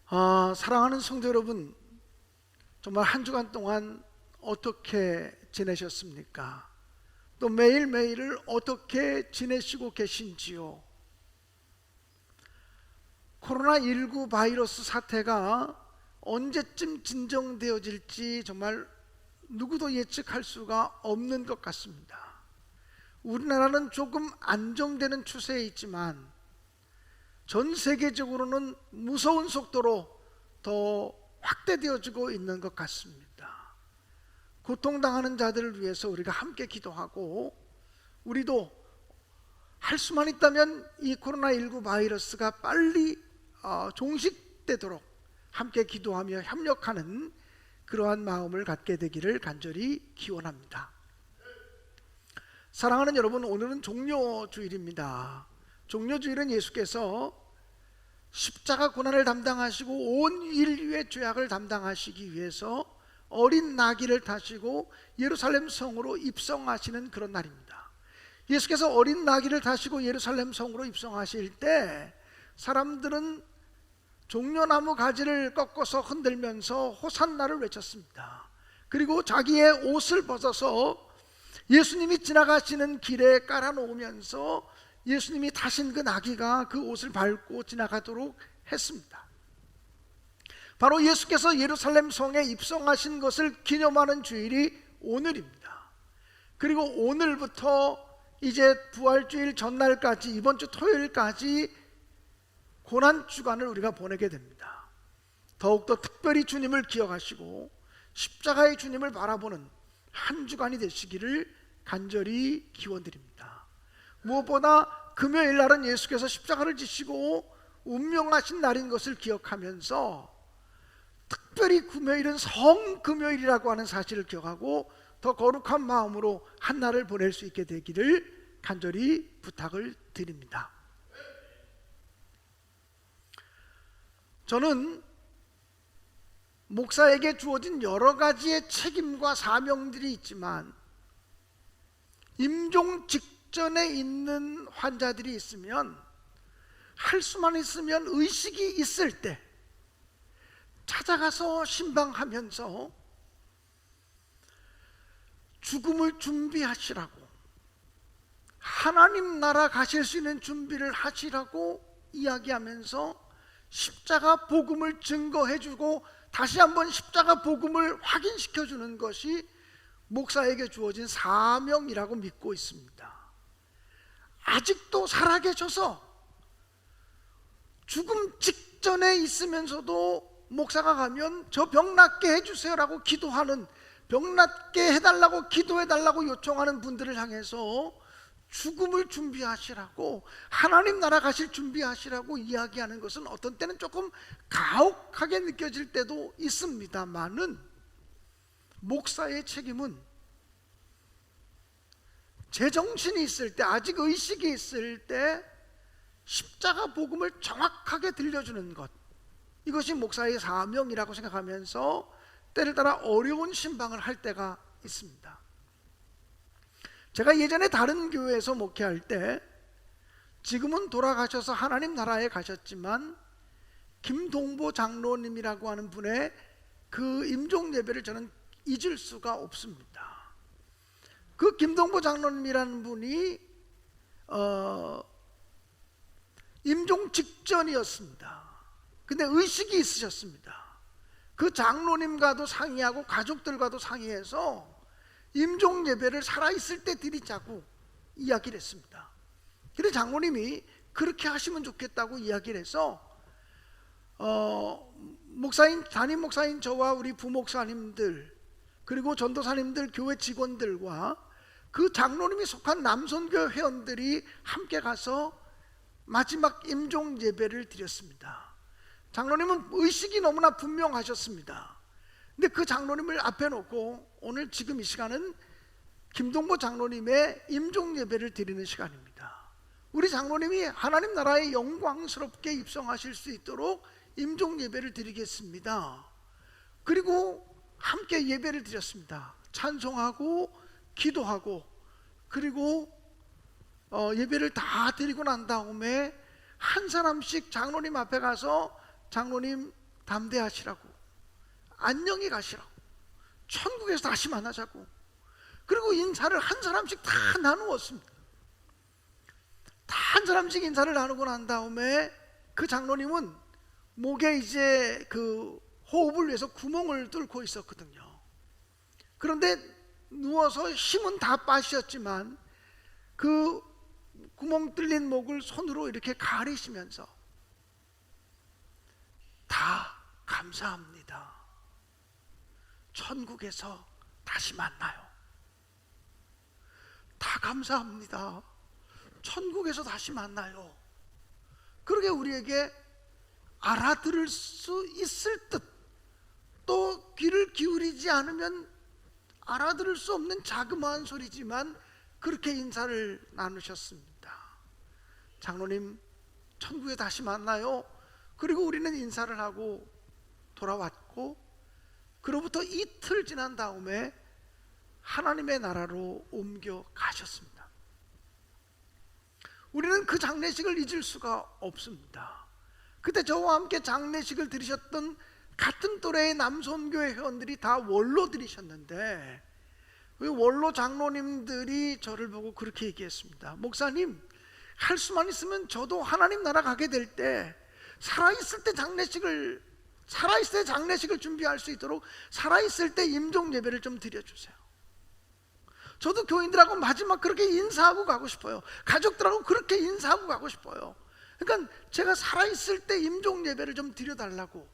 사랑하는 성도 여러분, 정말 한 주간 동안 어떻게 지내셨습니까? 또 매일매일을 어떻게 지내시고 계신지요? 코로나19 바이러스 사태가 언제쯤 진정되어질지 정말 누구도 예측할 수가 없는 것 같습니다. 우리나라는 조금 안정되는 추세에 있지만 전 세계적으로는 무서운 속도로 더 확대되어지고 있는 것 같습니다. 고통당하는 자들을 위해서 우리가 함께 기도하고, 우리도 할 수만 있다면 이 코로나19 바이러스가 빨리 종식되도록 함께 기도하며 협력하는 그러한 마음을 갖게 되기를 간절히 기원합니다. 사랑하는 여러분, 오늘은 종료주일입니다. 종료주일은 예수께서 십자가 고난을 담당하시고 온 인류의 죄악을 담당하시기 위해서 어린 나귀를 타시고 예루살렘 성으로 입성하시는 그런 날입니다. 예수께서 어린 나귀를 타시고 예루살렘 성으로 입성하실 때 사람들은 종려나무 가지를 꺾어서 흔들면서 호산나를 외쳤습니다. 그리고 자기의 옷을 벗어서 예수님이 지나가시는 길에 깔아놓으면서 예수님이 타신 그 나귀가 그 옷을 밟고 지나가도록 했습니다. 바로 예수께서 예루살렘 성에 입성하신 것을 기념하는 주일이 오늘입니다. 그리고 오늘부터 이제 부활주일 전날까지, 이번 주 토요일까지 고난주간을 우리가 보내게 됩니다. 더욱더 특별히 주님을 기억하시고 십자가의 주님을 바라보는 한 주간이 되시기를 간절히 기원드립니다. 무엇보다 금요일 날은 예수께서 십자가를 지시고 운명하신 날인 것을 기억하면서, 특별히 금요일은 성금요일이라고 하는 사실을 기억하고 더 거룩한 마음으로 한 날을 보낼 수 있게 되기를 간절히 부탁을 드립니다. 저는 목사에게 주어진 여러 가지의 책임과 사명들이 있지만, 임종 직전에 있는 환자들이 있으면, 할 수만 있으면 의식이 있을 때 찾아가서 신방하면서 죽음을 준비하시라고, 하나님 나라 가실 수 있는 준비를 하시라고 이야기하면서 십자가 복음을 증거해주고 다시 한번 십자가 복음을 확인시켜주는 것이 목사에게 주어진 사명이라고 믿고 있습니다. 아직도 살아계셔서 죽음 직전에 있으면서도 목사가 가면 저 병 낫게 해주세요라고 기도하는, 병 낫게 해달라고 기도해달라고 요청하는 분들을 향해서 죽음을 준비하시라고, 하나님 나라 가실 준비하시라고 이야기하는 것은 어떤 때는 조금 가혹하게 느껴질 때도 있습니다만은, 목사의 책임은 제정신이 있을 때, 아직 의식이 있을 때 십자가 복음을 정확하게 들려주는 것, 이것이 목사의 사명이라고 생각하면서 때를 따라 어려운 신방을 할 때가 있습니다. 제가 예전에 다른 교회에서 목회할 때, 지금은 돌아가셔서 하나님 나라에 가셨지만 김동보 장로님이라고 하는 분의 그 임종 예배를 저는 잊을 수가 없습니다. 그 김동보 장로님이라는 분이 임종 직전이었습니다. 근데 의식이 있으셨습니다. 그 장로님과도 상의하고 가족들과도 상의해서 임종 예배를 살아있을 때 드리자고 이야기를 했습니다. 근데 장로님이 그렇게 하시면 좋겠다고 이야기를 해서 목사인, 담임 목사인 저와 우리 부목사님들, 그리고 전도사님들, 교회 직원들과 그 장로님이 속한 남선교 회원들이 함께 가서 마지막 임종 예배를 드렸습니다. 장로님은 의식이 너무나 분명하셨습니다. 근데 그 장로님을 앞에 놓고 오늘 지금 이 시간은 김동보 장로님의 임종 예배를 드리는 시간입니다. 우리 장로님이 하나님 나라에 영광스럽게 입성하실 수 있도록 임종 예배를 드리겠습니다. 그리고 함께 예배를 드렸습니다. 찬송하고 기도하고, 그리고 예배를 다 드리고 난 다음에 한 사람씩 장로님 앞에 가서 장로님 담대하시라고, 안녕히 가시라고, 천국에서 다시 만나자고. 그리고 인사를 한 사람씩 다 나누었습니다. 다 한 사람씩 인사를 나누고 난 다음에 그 장로님은 목에 이제 그 호흡을 위해서 구멍을 뚫고 있었거든요. 그런데 누워서 힘은 다 빠지셨지만 그 구멍 뚫린 목을 손으로 이렇게 가리시면서 다 감사합니다. 천국에서 다시 만나요. 다 감사합니다. 천국에서 다시 만나요. 그러게 우리에게 알아들을 수 있을 듯, 또 귀를 기울이지 않으면 알아들을 수 없는 자그마한 소리지만 그렇게 인사를 나누셨습니다. 장로님, 천국에 다시 만나요. 그리고 우리는 인사를 하고 돌아왔고, 그로부터 이틀 지난 다음에 하나님의 나라로 옮겨 가셨습니다. 우리는 그 장례식을 잊을 수가 없습니다. 그때 저와 함께 장례식을 드리셨던 같은 또래의 남손교회 회원들이 다 원로 드리셨는데, 원로 장로님들이 저를 보고 그렇게 얘기했습니다. 목사님, 할 수만 있으면 저도 하나님 나라 가게 될 때 살아있을 때 장례식을 준비할 수 있도록 살아있을 때 임종 예배를 좀 드려주세요. 저도 교인들하고 마지막 그렇게 인사하고 가고 싶어요. 가족들하고 그렇게 인사하고 가고 싶어요. 그러니까 제가 살아있을 때 임종 예배를 좀 드려달라고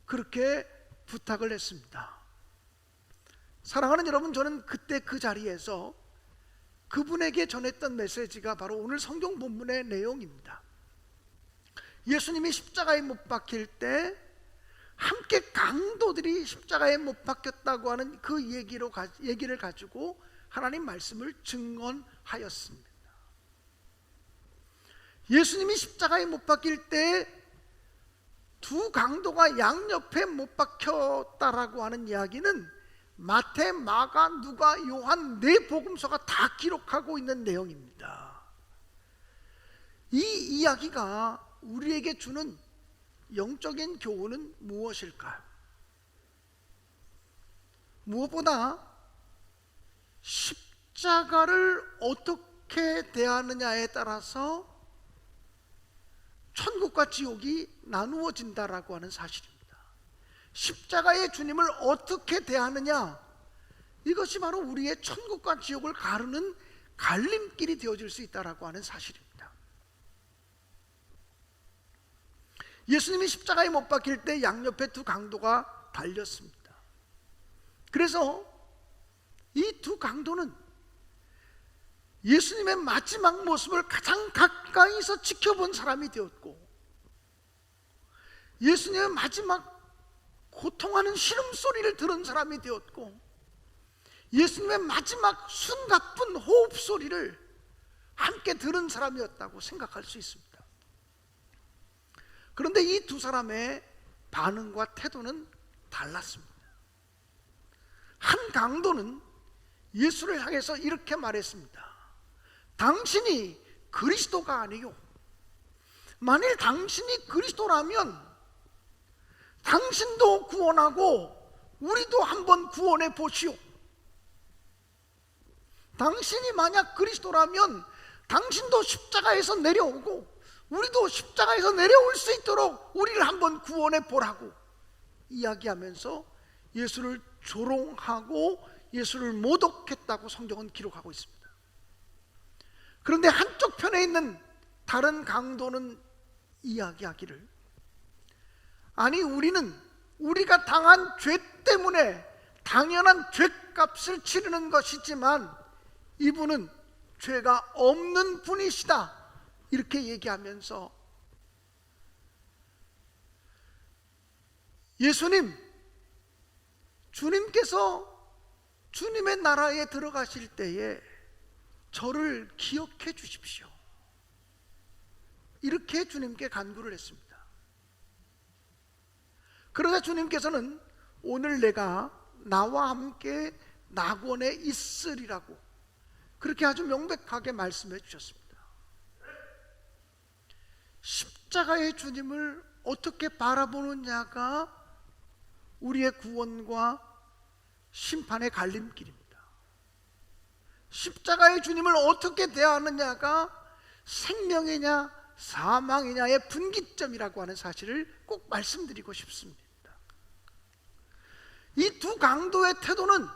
그렇게 부탁을 했습니다. 사랑하는 여러분, 저는 그때 그 자리에서 그분에게 전했던 메시지가 바로 오늘 성경 본문의 내용입니다. 예수님이 십자가에 못 박힐 때 함께 강도들이 십자가에 못 박혔다고 하는 그 얘기를 가지고 하나님 말씀을 증언하였습니다. 예수님이 십자가에 못 박힐 때 두 강도가 양옆에 못 박혔다라고 하는 이야기는 마태, 마가, 누가, 요한 네 복음서가 다 기록하고 있는 내용입니다. 이 이야기가 우리에게 주는 영적인 교훈은 무엇일까요? 무엇보다 십자가를 어떻게 대하느냐에 따라서 천국과 지옥이 나누어진다라고 하는 사실입니다. 십자가의 주님을 어떻게 대하느냐, 이것이 바로 우리의 천국과 지옥을 가르는 갈림길이 되어질 수 있다라고 하는 사실입니다. 예수님이 십자가에 못 박힐 때 양옆에 두 강도가 달렸습니다. 그래서 이 두 강도는 예수님의 마지막 모습을 가장 가까이서 지켜본 사람이 되었고, 예수님의 마지막 고통하는 신음소리를 들은 사람이 되었고, 예수님의 마지막 숨가쁜 호흡소리를 함께 들은 사람이었다고 생각할 수 있습니다. 그런데 이 두 사람의 반응과 태도는 달랐습니다. 한 강도는 예수를 향해서 이렇게 말했습니다. 당신이 그리스도가 아니요, 만일 당신이 그리스도라면 당신도 구원하고 우리도 한번 구원해 보시오. 당신이 만약 그리스도라면 당신도 십자가에서 내려오고 우리도 십자가에서 내려올 수 있도록 우리를 한번 구원해 보라고 이야기하면서 예수를 조롱하고 예수를 모독했다고 성경은 기록하고 있습니다. 그런데 한쪽 편에 있는 다른 강도는 이야기하기를, 아니, 우리는 우리가 당한 죄 때문에 당연한 죄값을 치르는 것이지만 이분은 죄가 없는 분이시다, 이렇게 얘기하면서 예수님, 주님께서 주님의 나라에 들어가실 때에 저를 기억해 주십시오, 이렇게 주님께 간구를 했습니다. 그러자 주님께서는 오늘 내가 나와 함께 낙원에 있으리라고 그렇게 아주 명백하게 말씀해 주셨습니다. 십자가의 주님을 어떻게 바라보느냐가 우리의 구원과 심판의 갈림길입니다. 십자가의 주님을 어떻게 대하느냐가 생명이냐 사망이냐의 분기점이라고 하는 사실을 꼭 말씀드리고 싶습니다. 이 두 강도의 태도는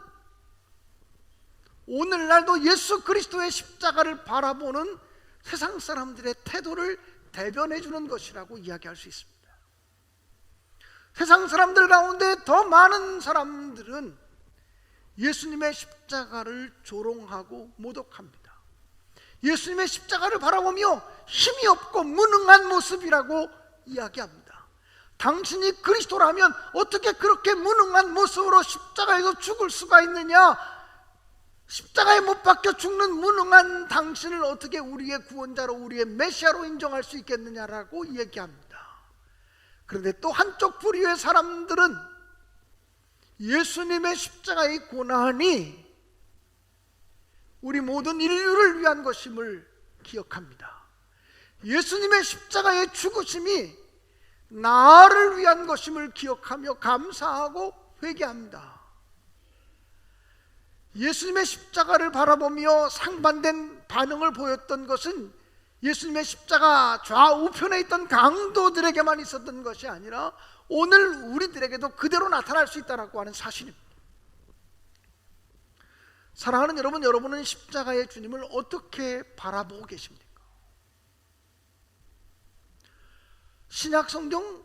오늘날도 예수 그리스도의 십자가를 바라보는 세상 사람들의 태도를 대변해 주는 것이라고 이야기할 수 있습니다. 세상 사람들 가운데 더 많은 사람들은 예수님의 십자가를 조롱하고 모독합니다. 예수님의 십자가를 바라보며 힘이 없고 무능한 모습이라고 이야기합니다. 당신이 그리스도라면 어떻게 그렇게 무능한 모습으로 십자가에서 죽을 수가 있느냐? 십자가에 못 박혀 죽는 무능한 당신을 어떻게 우리의 구원자로, 우리의 메시아로 인정할 수 있겠느냐라고 얘기합니다. 그런데 또 한쪽 부류의 사람들은 예수님의 십자가의 고난이 우리 모든 인류를 위한 것임을 기억합니다. 예수님의 십자가의 죽으심이 나를 위한 것임을 기억하며 감사하고 회개합니다. 예수님의 십자가를 바라보며 상반된 반응을 보였던 것은 예수님의 십자가 좌우편에 있던 강도들에게만 있었던 것이 아니라 오늘 우리들에게도 그대로 나타날 수 있다고 하는 사실입니다. 사랑하는 여러분, 여러분은 십자가의 주님을 어떻게 바라보고 계십니까? 신약 성경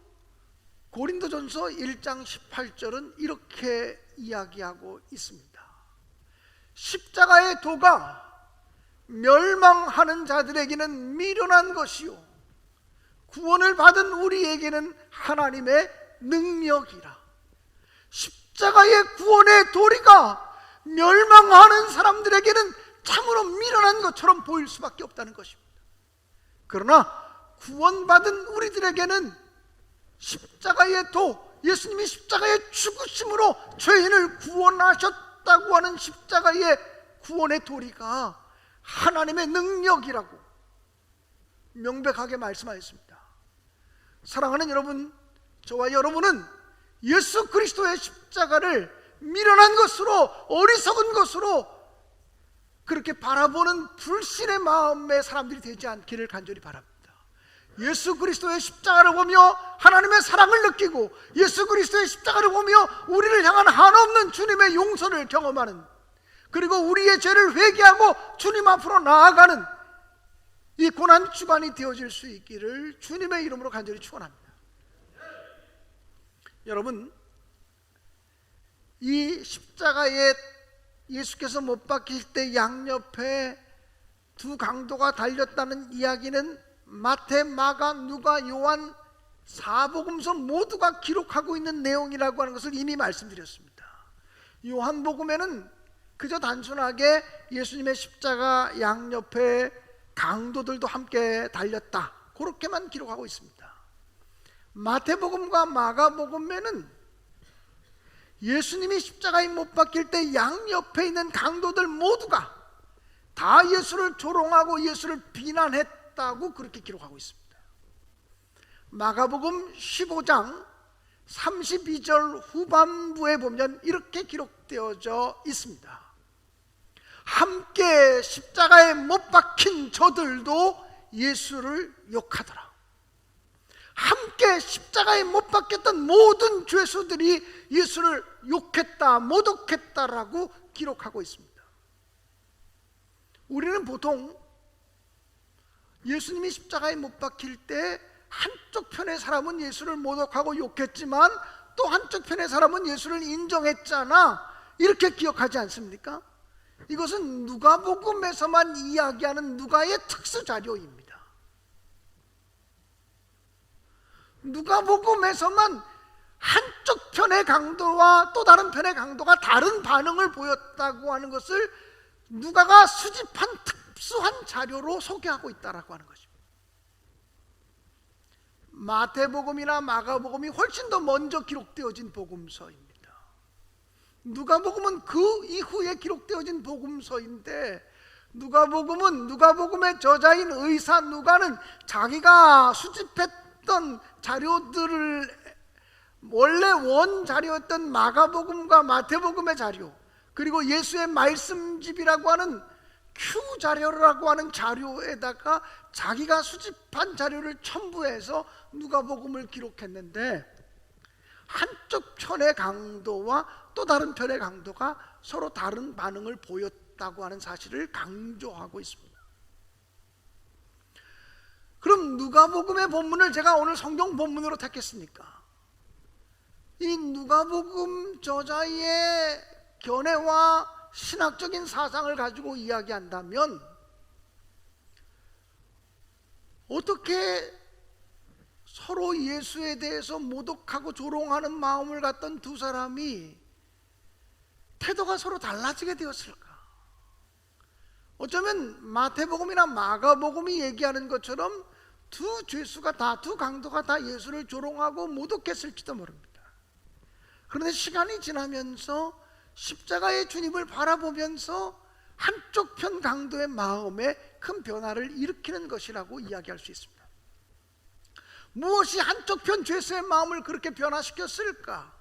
고린도전서 1장 18절은 이렇게 이야기하고 있습니다. 십자가의 도가 멸망하는 자들에게는 미련한 것이요 구원을 받은 우리에게는 하나님의 능력이라. 십자가의 구원의 도리가 멸망하는 사람들에게는 참으로 미련한 것처럼 보일 수밖에 없다는 것입니다. 그러나 구원받은 우리들에게는 십자가의 도, 예수님이 십자가의 죽으심으로 죄인을 구원하셨다고 하는 십자가의 구원의 도리가 하나님의 능력이라고 명백하게 말씀하였습니다. 사랑하는 여러분, 저와 여러분은 예수 그리스도의 십자가를 미련한 것으로, 어리석은 것으로 그렇게 바라보는 불신의 마음의 사람들이 되지 않기를 간절히 바랍니다. 예수 그리스도의 십자가를 보며 하나님의 사랑을 느끼고 예수 그리스도의 십자가를 보며 우리를 향한 한없는 주님의 용서를 경험하는, 그리고 우리의 죄를 회개하고 주님 앞으로 나아가는 이 고난 주간이 되어질 수 있기를 주님의 이름으로 간절히 축원합니다. 여러분, 이 십자가에 예수께서 못 박히실 때 양옆에 두 강도가 달렸다는 이야기는 마태, 마가, 누가, 요한 사복음서 모두가 기록하고 있는 내용이라고 하는 것을 이미 말씀드렸습니다. 요한복음에는 그저 단순하게 예수님의 십자가 양옆에 강도들도 함께 달렸다, 그렇게만 기록하고 있습니다. 마태복음과 마가복음에는 예수님이 십자가에 못 박힐 때 양옆에 있는 강도들 모두가 다 예수를 조롱하고 예수를 비난했다고 그렇게 기록하고 있습니다. 마가복음 15장 32절 후반부에 보면 이렇게 기록되어져 있습니다. 함께 십자가에 못 박힌 저들도 예수를 욕하더라. 함께 십자가에 못 박혔던 모든 죄수들이 예수를 욕했다, 모독했다라고 기록하고 있습니다. 우리는 보통 예수님이 십자가에 못 박힐 때 한쪽 편의 사람은 예수를 모독하고 욕했지만 또 한쪽 편의 사람은 예수를 인정했잖아, 이렇게 기억하지 않습니까? 이것은 누가복음에서만 이야기하는 누가의 특수 자료입니다. 누가복음에서만 한쪽 편의 강도와 또 다른 편의 강도가 다른 반응을 보였다고 하는 것을 누가가 수집한 특수한 자료로 소개하고 있다라고 하는 것입니다. 마태복음이나 마가복음이 훨씬 더 먼저 기록되어진 복음서입니다. 누가복음은 그 이후에 기록되어진 복음서인데, 누가복음의 저자인 의사 누가는 자기가 수집했던 했던 자료들을 원래 원 자료였던 마가복음과 마태복음의 자료, 그리고 예수의 말씀집이라고 하는 Q 자료라고 하는 자료에다가 자기가 수집한 자료를 첨부해서 누가복음을 기록했는데, 한쪽 편의 강도와 또 다른 편의 강도가 서로 다른 반응을 보였다고 하는 사실을 강조하고 있습니다. 그럼 누가복음의 본문을 제가 오늘 성경 본문으로 택했으니까 이 누가복음 저자의 견해와 신학적인 사상을 가지고 이야기한다면 어떻게 서로 예수에 대해서 모독하고 조롱하는 마음을 갖던 두 사람이 태도가 서로 달라지게 되었을까? 어쩌면 마태복음이나 마가복음이 얘기하는 것처럼 두 죄수가 다, 두 강도가 다 예수를 조롱하고 모독했을지도 모릅니다. 그런데 시간이 지나면서 십자가의 주님을 바라보면서 한쪽 편 강도의 마음에 큰 변화를 일으키는 것이라고 이야기할 수 있습니다. 무엇이 한쪽 편 죄수의 마음을 그렇게 변화시켰을까?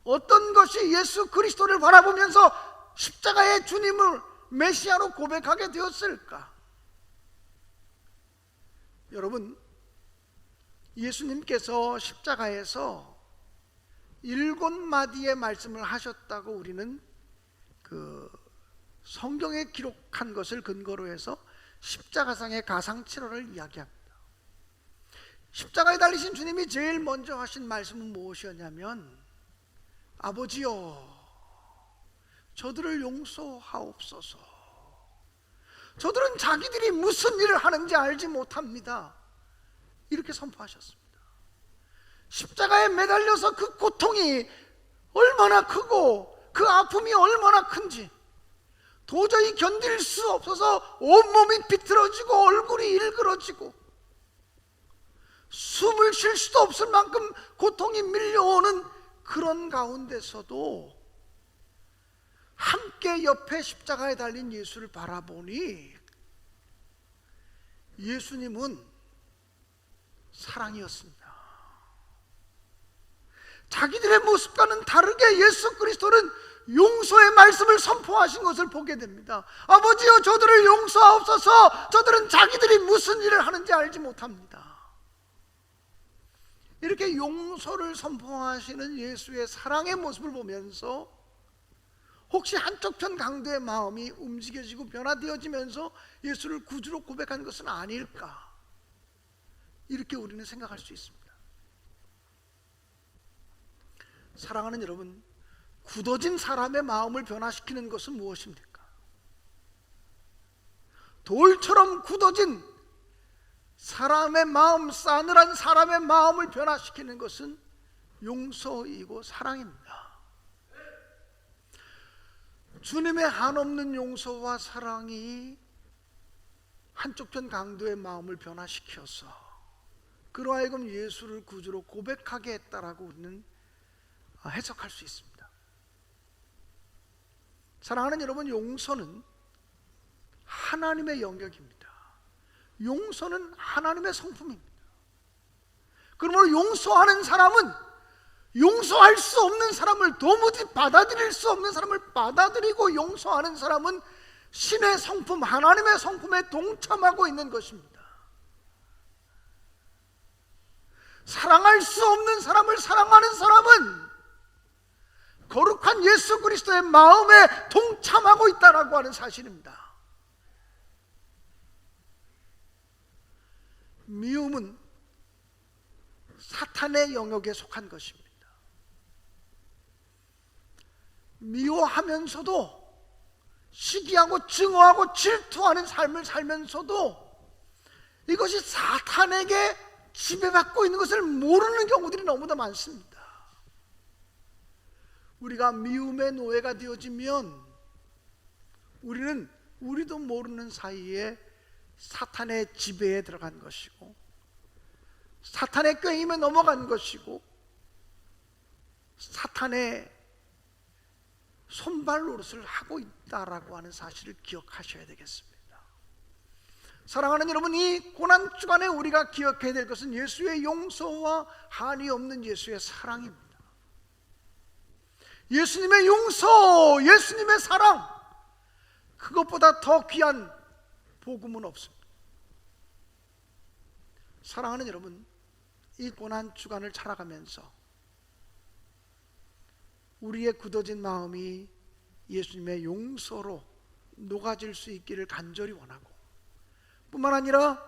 어떤 것이 예수 그리스도를 바라보면서 십자가의 주님을 메시아로 고백하게 되었을까? 여러분, 예수님께서 십자가에서 7마디의 말씀을 하셨다고 우리는 성경에 기록한 것을 근거로 해서 십자가상의 가상칠언을 이야기합니다. 십자가에 달리신 주님이 제일 먼저 하신 말씀은 무엇이었냐면, 아버지여, 저들을 용서하옵소서. 저들은 자기들이 무슨 일을 하는지 알지 못합니다. 이렇게 선포하셨습니다. 십자가에 매달려서 그 고통이 얼마나 크고 그 아픔이 얼마나 큰지 도저히 견딜 수 없어서 온몸이 비틀어지고 얼굴이 일그러지고 숨을 쉴 수도 없을 만큼 고통이 밀려오는 그런 가운데서도 함께 옆에 십자가에 달린 예수를 바라보니 예수님은 사랑이었습니다. 자기들의 모습과는 다르게 예수 그리스도는 용서의 말씀을 선포하신 것을 보게 됩니다. 아버지여, 저들을 용서하옵소서. 저들은 자기들이 무슨 일을 하는지 알지 못합니다. 이렇게 용서를 선포하시는 예수의 사랑의 모습을 보면서 혹시 한쪽 편 강도의 마음이 움직여지고 변화되어지면서 예수를 구주로 고백한 것은 아닐까, 이렇게 우리는 생각할 수 있습니다. 사랑하는 여러분, 굳어진 사람의 마음을 변화시키는 것은 무엇입니까? 돌처럼 굳어진 사람의 마음, 싸늘한 사람의 마음을 변화시키는 것은 용서이고 사랑입니다. 주님의 한없는 용서와 사랑이 한쪽 편 강도의 마음을 변화시켜서 그로 하여금 예수를 구주로 고백하게 했다라고 우리는 해석할 수 있습니다. 사랑하는 여러분, 용서는 하나님의 영역입니다. 용서는 하나님의 성품입니다. 그러므로 용서하는 사람은 용서할 수 없는 사람을, 도무지 받아들일 수 없는 사람을 받아들이고 용서하는 사람은 신의 성품, 하나님의 성품에 동참하고 있는 것입니다. 사랑할 수 없는 사람을 사랑하는 사람은 거룩한 예수 그리스도의 마음에 동참하고 있다라고 하는 사실입니다. 미움은 사탄의 영역에 속한 것입니다. 미워하면서도 시기하고 증오하고 질투하는 삶을 살면서도 이것이 사탄에게 지배받고 있는 것을 모르는 경우들이 너무나 많습니다. 우리가 미움의 노예가 되어지면 우리는 우리도 모르는 사이에 사탄의 지배에 들어간 것이고 사탄의 꾀임에 넘어간 것이고 사탄의 손발 노릇을 하고 있다라고 하는 사실을 기억하셔야 되겠습니다. 사랑하는 여러분, 이 고난주간에 우리가 기억해야 될 것은 예수의 용서와 한이 없는 예수의 사랑입니다. 예수님의 용서, 예수님의 사랑, 그것보다 더 귀한 복음은 없습니다. 사랑하는 여러분, 이 고난주간을 살아가면서 우리의 굳어진 마음이 예수님의 용서로 녹아질 수 있기를 간절히 원하고, 뿐만 아니라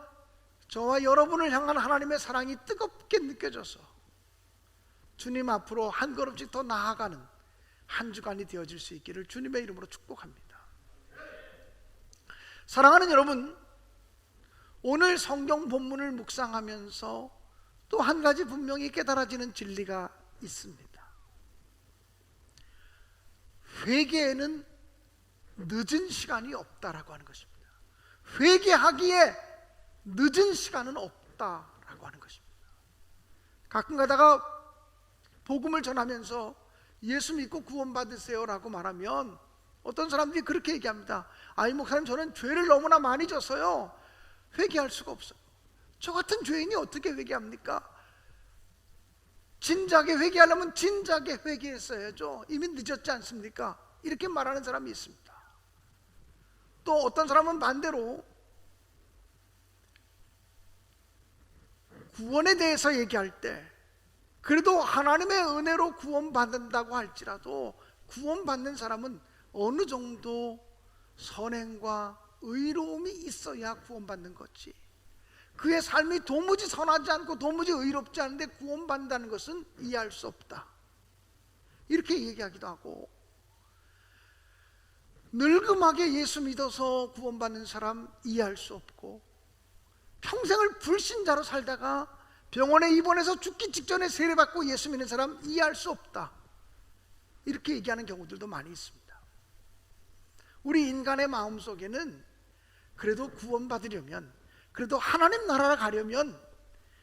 저와 여러분을 향한 하나님의 사랑이 뜨겁게 느껴져서 주님 앞으로 한 걸음씩 더 나아가는 한 주간이 되어질 수 있기를 주님의 이름으로 축복합니다. 사랑하는 여러분, 오늘 성경 본문을 묵상하면서 또 한 가지 분명히 깨달아지는 진리가 있습니다. 회개에는 늦은 시간이 없다라고 하는 것입니다. 회개하기에 늦은 시간은 없다라고 하는 것입니다. 가끔 가다가 복음을 전하면서 예수 믿고 구원받으세요라고 말하면 어떤 사람들이 그렇게 얘기합니다. 아이 목사님, 저는 죄를 너무나 많이 졌어요. 회개할 수가 없어요. 저 같은 죄인이 어떻게 회개합니까? 진작에 회개하려면 진작에 회개했어야죠. 이미 늦었지 않습니까? 이렇게 말하는 사람이 있습니다. 또 어떤 사람은 반대로 구원에 대해서 얘기할 때 그래도 하나님의 은혜로 구원받는다고 할지라도 구원받는 사람은 어느 정도 선행과 의로움이 있어야 구원받는 거지, 그의 삶이 도무지 선하지 않고 도무지 의롭지 않은데 구원받는다는 것은 이해할 수 없다, 이렇게 얘기하기도 하고, 늙음하게 예수 믿어서 구원받는 사람 이해할 수 없고, 평생을 불신자로 살다가 병원에 입원해서 죽기 직전에 세례받고 예수 믿는 사람 이해할 수 없다, 이렇게 얘기하는 경우들도 많이 있습니다. 우리 인간의 마음속에는 그래도 구원받으려면, 그래도 하나님 나라를 가려면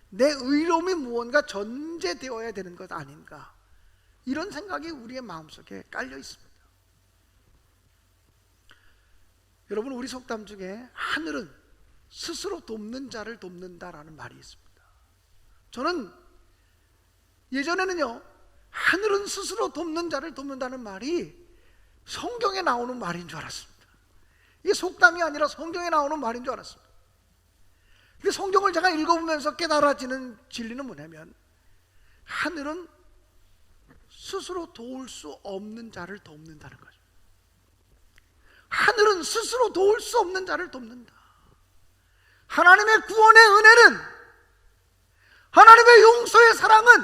내 의로움이 무언가 전제되어야 되는 것 아닌가, 이런 생각이 우리의 마음속에 깔려 있습니다. 여러분, 우리 속담 중에 하늘은 스스로 돕는 자를 돕는다라는 말이 있습니다. 저는 예전에는요, 하늘은 스스로 돕는 자를 돕는다는 말이 성경에 나오는 말인 줄 알았습니다. 이게 속담이 아니라 성경에 나오는 말인 줄 알았습니다. 근데 성경을 제가 읽어보면서 깨달아지는 진리는 뭐냐면, 하늘은 스스로 도울 수 없는 자를 돕는다는 거죠. 하늘은 스스로 도울 수 없는 자를 돕는다. 하나님의 구원의 은혜는, 하나님의 용서의 사랑은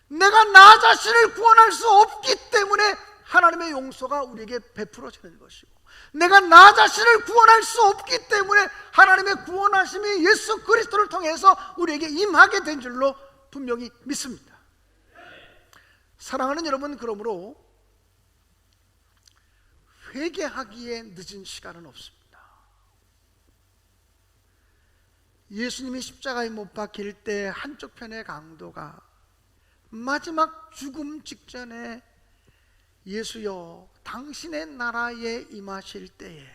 내가 나 자신을 구원할 수 없기 때문에 하나님의 용서가 우리에게 베풀어지는 것이고, 내가 나 자신을 구원할 수 없기 때문에 하나님의 구원하심이 예수 그리스도를 통해서 우리에게 임하게 된 줄로 분명히 믿습니다. 사랑하는 여러분, 그러므로 회개하기에 늦은 시간은 없습니다. 예수님이 십자가에 못 박힐 때 한쪽 편의 강도가 마지막 죽음 직전에 예수여, 당신의 나라에 임하실 때에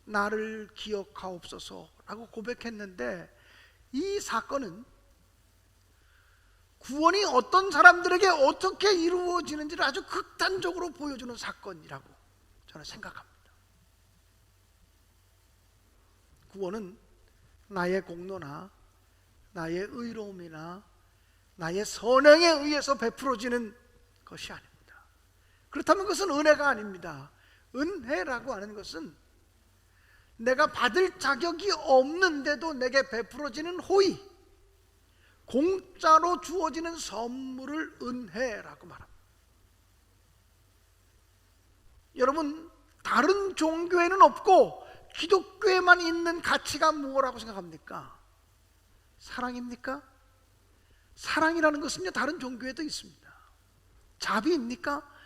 나를 기억하옵소서 라고 고백했는데, 이 사건은 구원이 어떤 사람들에게 어떻게 이루어지는지를 아주 극단적으로 보여주는 사건이라고 저는 생각합니다. 구원은 나의 공로나 나의 의로움이나 나의 선행에 의해서 베풀어지는 것이 아닙니다. 그렇다면 그것은 은혜가 아닙니다. 은혜라고 하는 것은 내가 받을 자격이 없는데도 내게 베풀어지는 호의, 공짜로 주어지는 선물을 은혜라고 말합니다. 여러분, 다른 종교에는 없고 기독교에만 있는 가치가 무엇이라고 생각합니까? 사랑입니까? 사랑이라는 것은요, 다른 종교에도 있습니다. 자비입니까?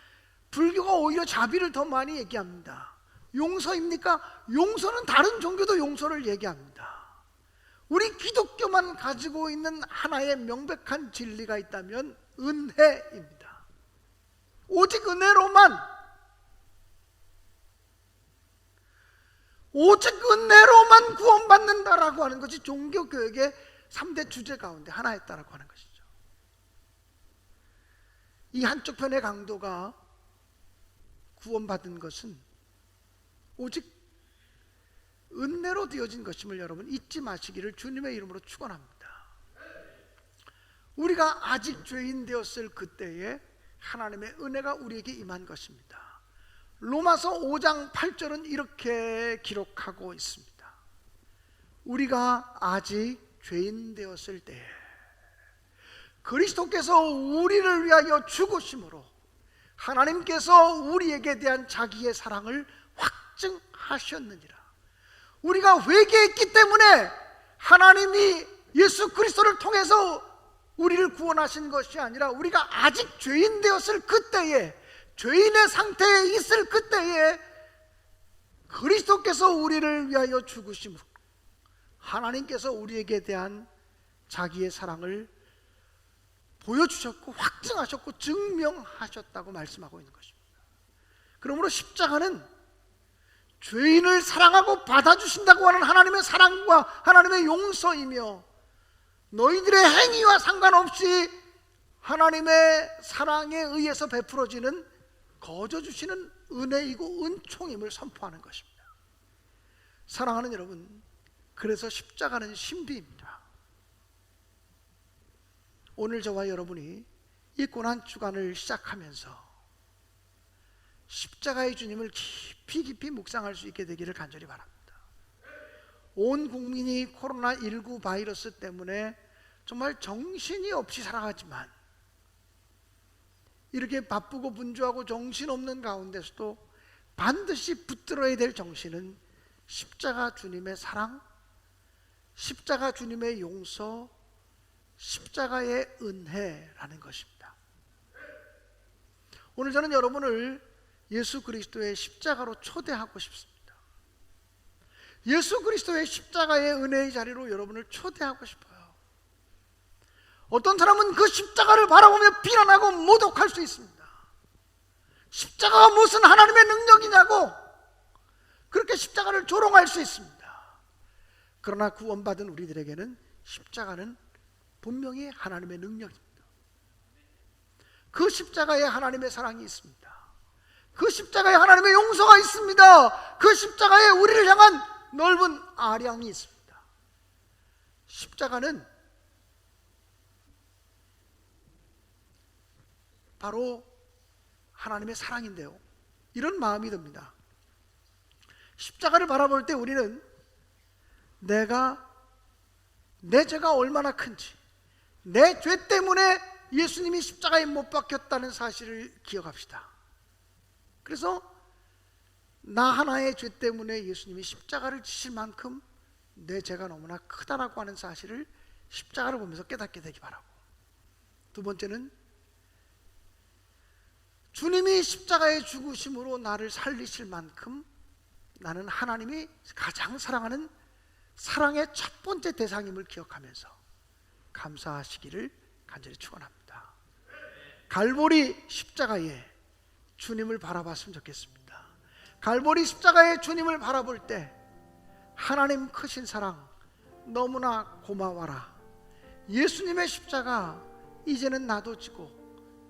불교가 오히려 자비를 더 많이 얘기합니다. 용서입니까? 용서는 다른 종교도 용서를 얘기합니다. 우리 기독교만 가지고 있는 하나의 명백한 진리가 있다면 은혜입니다. 오직 은혜로만, 오직 은혜로만 구원받는다라고 하는 것이 종교교육의 3대 주제 가운데 하나였다라고 하는 것이죠. 이 한쪽 편의 강도가 구원받은 것은 오직 은혜로 되어진 것임을 여러분 잊지 마시기를 주님의 이름으로 축원합니다. 우리가 아직 죄인 되었을 그때에 하나님의 은혜가 우리에게 임한 것입니다. 로마서 5장 8절은 이렇게 기록하고 있습니다. 우리가 아직 죄인 되었을 때에 그리스도께서 우리를 위하여 죽으심으로 하나님께서 우리에게 대한 자기의 사랑을 확증하셨느니라. 우리가 회개했기 때문에 하나님이 예수 그리스도를 통해서 우리를 구원하신 것이 아니라 우리가 아직 죄인 되었을 그때에, 죄인의 상태에 있을 그때에 그리스도께서 우리를 위하여 죽으심으로 하나님께서 우리에게 대한 자기의 사랑을 보여주셨고 확증하셨고 증명하셨다고 말씀하고 있는 것입니다. 그러므로 십자가는 죄인을 사랑하고 받아주신다고 하는 하나님의 사랑과 하나님의 용서이며, 너희들의 행위와 상관없이 하나님의 사랑에 의해서 베풀어지는 거저 주시는 은혜이고 은총임을 선포하는 것입니다. 사랑하는 여러분, 그래서 십자가는 신비입니다. 오늘 저와 여러분이 이 고난주간을 시작하면서 십자가의 주님을 깊이 묵상할 수 있게 되기를 간절히 바랍니다. 온 국민이 코로나19 바이러스 때문에 정말 정신이 없이 살아가지만 이렇게 바쁘고 분주하고 정신없는 가운데서도 반드시 붙들어야 될 정신은 십자가 주님의 사랑, 십자가 주님의 용서, 십자가의 은혜라는 것입니다. 오늘 저는 여러분을 예수 그리스도의 십자가로 초대하고 싶습니다. 예수 그리스도의 십자가의 은혜의 자리로 여러분을 초대하고 싶어요. 어떤 사람은 그 십자가를 바라보며 비난하고 모독할 수 있습니다. 십자가가 무슨 하나님의 능력이냐고 그렇게 십자가를 조롱할 수 있습니다. 그러나 구원받은 우리들에게는 십자가는 분명히 하나님의 능력입니다. 그 십자가에 하나님의 사랑이 있습니다. 그 십자가에 하나님의 용서가 있습니다. 그 십자가에 우리를 향한 넓은 아량이 있습니다. 십자가는 바로 하나님의 사랑인데요, 이런 마음이 듭니다. 십자가를 바라볼 때 우리는 내 죄가 얼마나 큰지, 내 죄 때문에 예수님이 십자가에 못 박혔다는 사실을 기억합시다. 그래서 나 하나의 죄 때문에 예수님이 십자가를 지실 만큼 내 죄가 너무나 크다라고 하는 사실을 십자가를 보면서 깨닫게 되기 바라고, 두 번째는 주님이 십자가에 죽으심으로 나를 살리실 만큼 나는 하나님이 가장 사랑하는 사랑의 첫 번째 대상임을 기억하면서 감사하시기를 간절히 축원합니다. 갈보리 십자가에 주님을 바라봤으면 좋겠습니다. 갈보리 십자가에 주님을 바라볼 때 하나님 크신 사랑 너무나 고마워라, 예수님의 십자가 이제는 나도 지고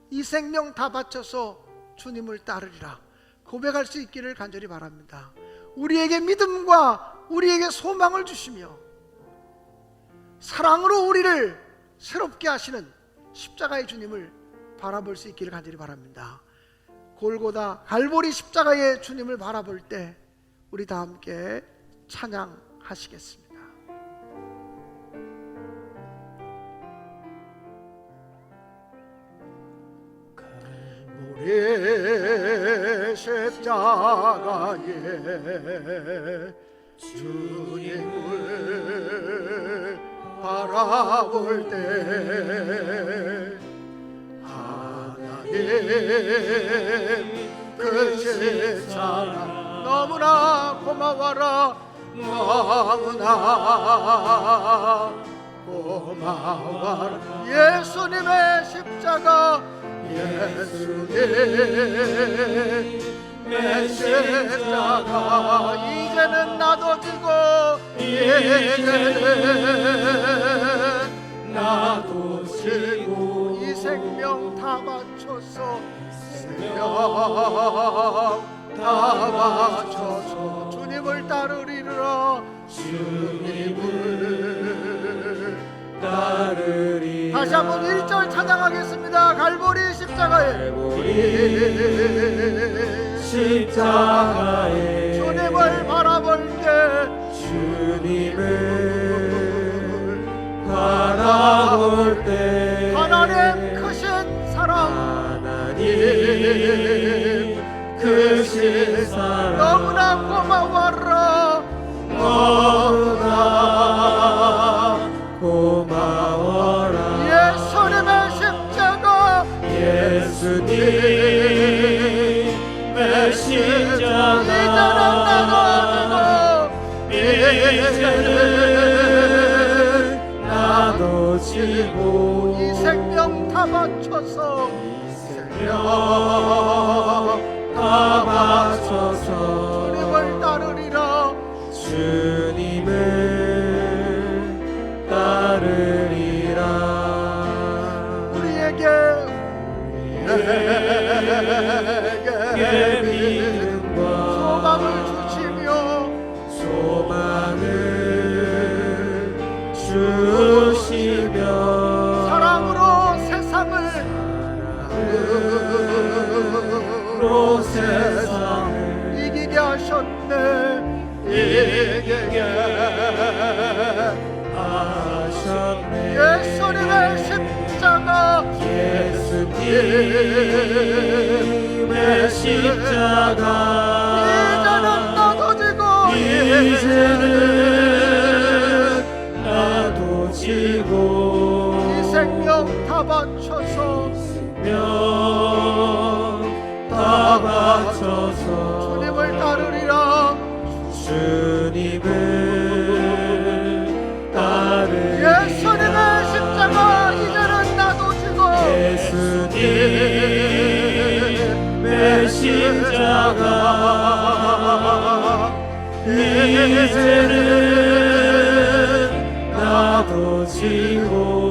이 생명 다 바쳐서 주님을 따르리라 고백할 수 있기를 간절히 바랍니다. 우리에게 믿음과 우리에게 소망을 주시며 사랑으로 우리를 새롭게 하시는 십자가의 주님을 바라볼 수 있기를 간절히 바랍니다. 골고다 갈보리 십자가의 주님을 바라볼 때 우리 다 함께 찬양하시겠습니다. 갈보리 십자가에 주님을 바라볼 때 하나님 크신 사랑 너무나 고마워라, 너무나 고마워라. 예수님의 십자가, 예수님 내 십자가 이제는 나도 지고 이제는 나도 지고 이 생명 다 바쳐서 생명 다 바쳐서 주님을 따르리라 주님을 따르리라. 다시 한번 1절 찬양하겠습니다. 갈보리 십자가에 십자가에 주님을 바라볼 때 주님을 바라볼 때 하나님 크신 사랑 하나님 크신 사랑 너무나 고마워라 너무나 고마워라 예수님의 십자가 예수님의 십자가 이제는 나도 지고 이 생명 다 바쳐서 이 생명 다 바쳐서 주님을 따르리라 주님을 따르리라. 우리에게 믿음과 소망을 주시며 소망을 주시며 사랑으로 세상을 이기게 하셨네 이기게 하셨네 예수님의 십자가 예수님의 십자가 이제는 나도 지고 이제는 나도 지고 이 생명 다 바쳐서 생명 다 바쳐서 주님을 따르리라 주님을 따르리라 예수님의 십자가 이제는 나도 지고 예수님의 십자가 이제는 나도 지고